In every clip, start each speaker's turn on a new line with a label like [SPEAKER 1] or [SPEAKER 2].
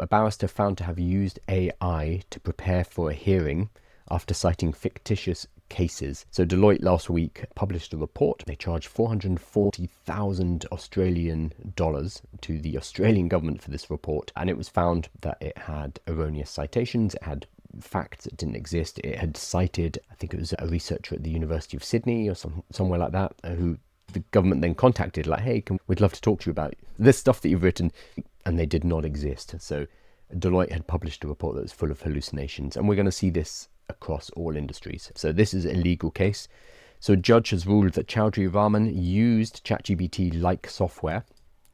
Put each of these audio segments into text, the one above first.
[SPEAKER 1] A barrister found to have used AI to prepare for a hearing after citing fictitious cases. So Deloitte last week published a report. They charged 440,000 Australian dollars to the Australian government for this report, and it was found that it had erroneous citations, it had facts that didn't exist, it had cited, I think it was a researcher at the University of Sydney or somewhere like that, who the government then contacted, like, hey, we'd love to talk to you about this stuff that you've written, and they did not exist. So Deloitte had published a report that was full of hallucinations, and we're going to see this across all industries. So this is a legal case. So a judge has ruled that Chowdhury Rahman used ChatGPT-like software,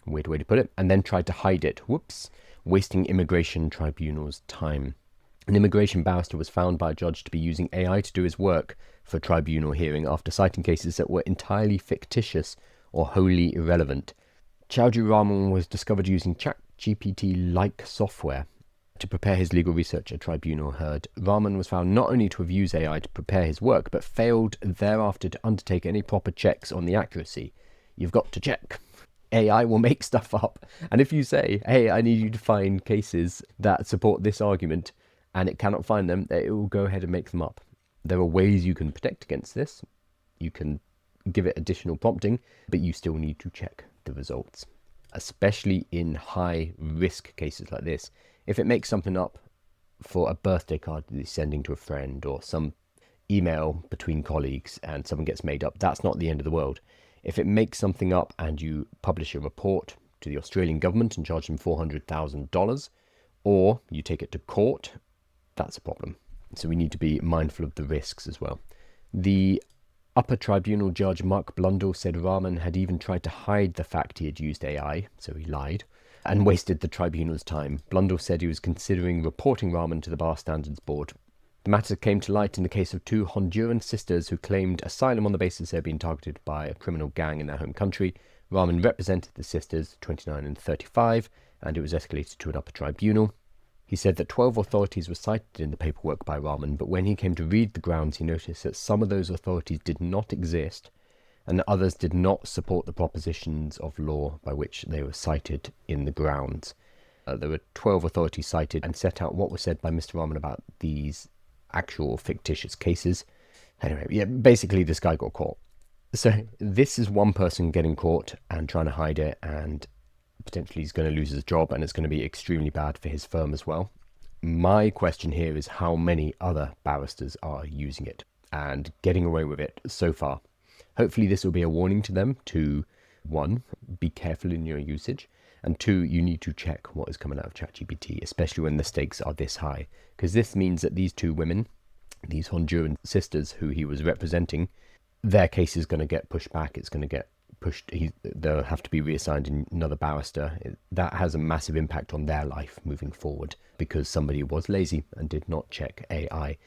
[SPEAKER 1] weird way to put it, and then tried to hide it. Whoops, wasting immigration tribunals' time. An immigration barrister was found by a judge to be using AI to do his work for a tribunal hearing after citing cases that were entirely fictitious or wholly irrelevant. Chowdhury Rahman was discovered using ChatGPT-like software to prepare his legal research, a tribunal heard. Rahman was found not only to have used AI to prepare his work, but failed thereafter to undertake any proper checks on the accuracy. You've got to check. AI will make stuff up. And if you say, hey, I need you to find cases that support this argument, and it cannot find them, it will go ahead and make them up. There are ways you can protect against this. You can give it additional prompting, but you still need to check the results, especially in high risk cases like this. If it makes something up for a birthday card that he's sending to a friend or some email between colleagues and someone gets made up, that's not the end of the world. If it makes something up and you publish a report to the Australian government and charge them $400,000, or you take it to court, that's a problem. So we need to be mindful of the risks as well. The upper tribunal judge Mark Blundell said Rahman had even tried to hide the fact he had used AI, so he lied, and wasted the tribunal's time. Blundell said he was considering reporting Rahman to the Bar Standards Board. The matter came to light in the case of two Honduran sisters who claimed asylum on the basis they had been targeted by a criminal gang in their home country. Rahman represented the sisters, 29 and 35, and it was escalated to an upper tribunal. He said that 12 authorities were cited in the paperwork by Rahman, but when he came to read the grounds, he noticed that some of those authorities did not exist, and others did not support the propositions of law by which they were cited in the grounds. There were 12 authorities cited and set out what was said by Mr. Rahman about these actual fictitious cases. Anyway, yeah, basically this guy got caught. So this is one person getting caught and trying to hide it, and potentially he's going to lose his job, and it's going to be extremely bad for his firm as well. My question here is how many other barristers are using it and getting away with it so far. Hopefully this will be a warning to them to, one, be careful in your usage, and two, you need to check what is coming out of ChatGPT, especially when the stakes are this high, because this means that these two women, these Honduran sisters who he was representing, their case is going to get pushed back. It's going to get pushed. They'll have to be reassigned another barrister. That has a massive impact on their life moving forward because somebody was lazy and did not check AI.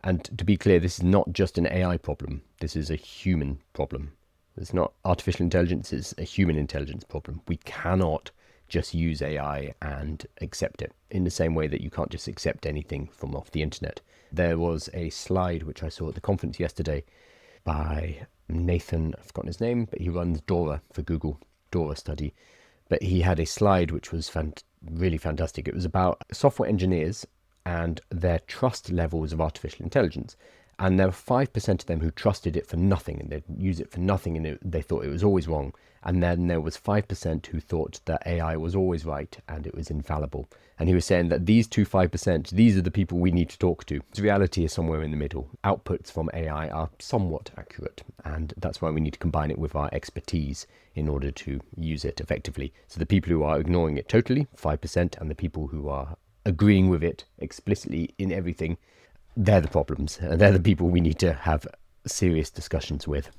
[SPEAKER 1] And to be clear, this is not just an AI problem. This is a human problem. It's not artificial intelligence, it's a human intelligence problem. We cannot just use AI and accept it in the same way that you can't just accept anything from off the internet. There was a slide which I saw at the conference yesterday by Nathan, I've forgotten his name, but he runs Dora for Google, Dora study. But he had a slide which was really fantastic. It was about software engineers and their trust levels of artificial intelligence. And there were 5% of them who trusted it for nothing, and they'd use it for nothing, and they thought it was always wrong. And then there was 5% who thought that AI was always right and it was infallible. And he was saying that these 5%, these are the people we need to talk to. The reality is somewhere in the middle. Outputs from AI are somewhat accurate, and that's why we need to combine it with our expertise in order to use it effectively. So the people who are ignoring it totally, 5%, and the people who are agreeing with it explicitly in everything, they're the problems. And they're the people we need to have serious discussions with.